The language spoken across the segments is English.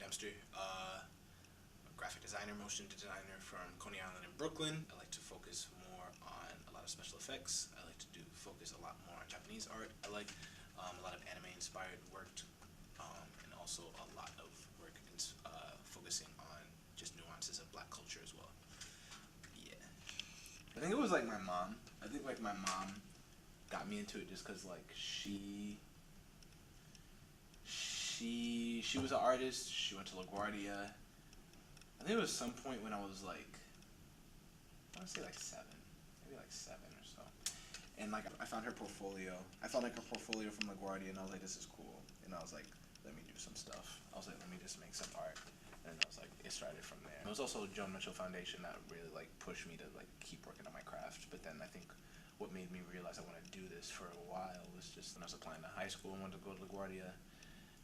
Dempster, graphic designer, motion designer from Coney Island in Brooklyn. I like to focus more on a lot of special effects. I like to focus a lot more on Japanese art. I like a lot of anime inspired work, and also a lot of work focusing on just nuances of black culture as well. Yeah. I think it was like my mom. I think like my mom got me into it just because like she was an artist. She went to LaGuardia. I think it was some point when I was like, I want to say like 7, maybe like 7 or so. And like I found her portfolio. I found like her portfolio from LaGuardia, and I was like, this is cool. And I was like, let me do some stuff. I was like, let me just make some art. And I was like, it started from there. It was also Joan Mitchell Foundation that really like pushed me to like keep working on my craft. But then I think what made me realize I want to do this for a while was just when I was applying to high school and wanted to go to LaGuardia.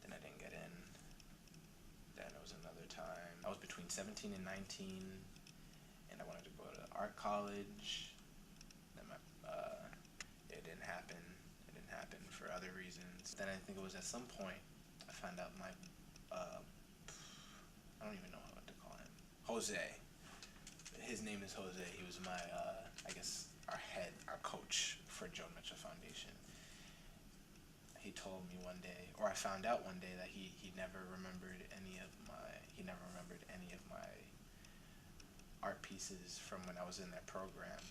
Then I didn't get in. Then it was another time. I was between 17 and 19, and I wanted to go to art college. Then it didn't happen. It didn't happen for other reasons. Then I think it was at some point I found out my I don't even know what to call him. Jose. His name is Jose. He was my I guess our coach for Joan Mitchell Foundation. He told me one day, or I found out one day, that he never remembered any of my art pieces from when I was in that program.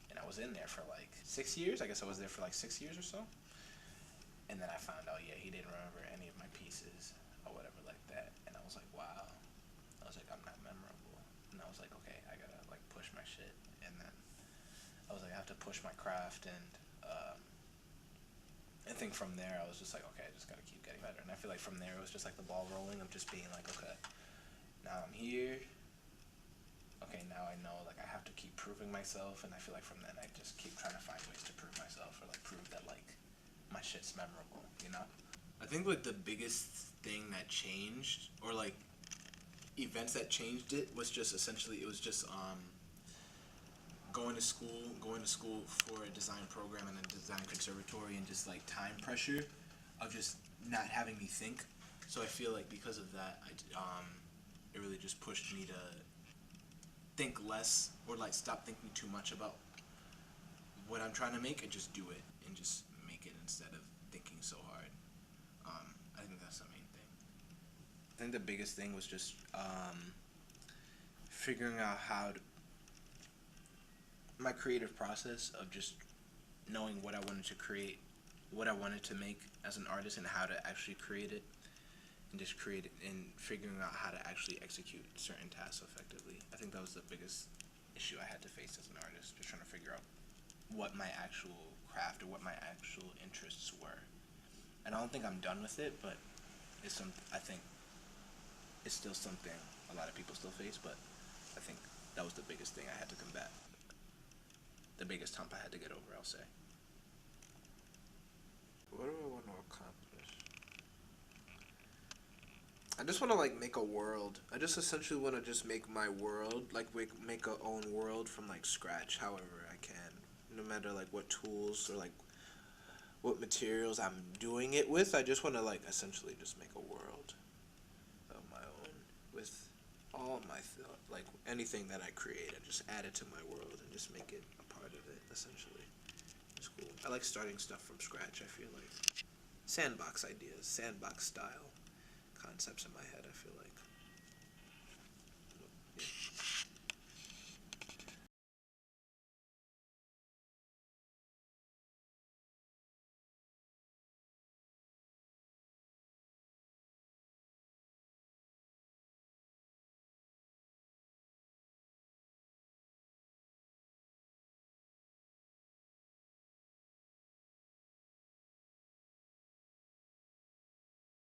And I was in there for like 6 years. I guess I was there for like 6 years or so. And then I found out, yeah, he didn't remember any of my pieces or whatever like that. And I was like, wow. I was like, I'm not memorable. And I was like, okay, I gotta like push my shit. And then I was like, I have to push my craft, and I think from there I was just like, okay, I just gotta keep getting better. And I feel like from there it was just like the ball rolling of just being like, okay, now I'm here. Okay, now I know like I have to keep proving myself, and I feel like from then I just keep trying to find ways to prove myself, or like prove that like my shit's memorable, you know? I think like the biggest thing that changed, or like events that changed it, was just essentially it was just going to school for a design program and a design conservatory, and just like time pressure of just not having me think. So I feel like because of that, it really just pushed me to think less, or like stop thinking too much about what I'm trying to make, and just do it and just make it instead of thinking so hard. I think that's the main thing. I think the biggest thing was just figuring out my creative process of just knowing what I wanted to create, what I wanted to make as an artist, and how to actually create it, and just create it, and figuring out how to actually execute certain tasks effectively. I think that was the biggest issue I had to face as an artist, just trying to figure out what my actual craft or what my actual interests were. And I don't think I'm done with it, but I think it's still something a lot of people still face, but I think that was the biggest thing I had to combat. The biggest hump I had to get over, I'll say. What do I want to accomplish? I just want to like make a world. I just essentially want to just make my world, like make a own world from like scratch, however I can. No matter like what tools or like what materials I'm doing it with. I just want to like essentially just make a world of my own with all my like anything that I create. I just add it to my world and just make it a part of it. Essentially, it's cool. I like starting stuff from scratch. I feel like sandbox ideas, sandbox style concepts in my head, I feel like.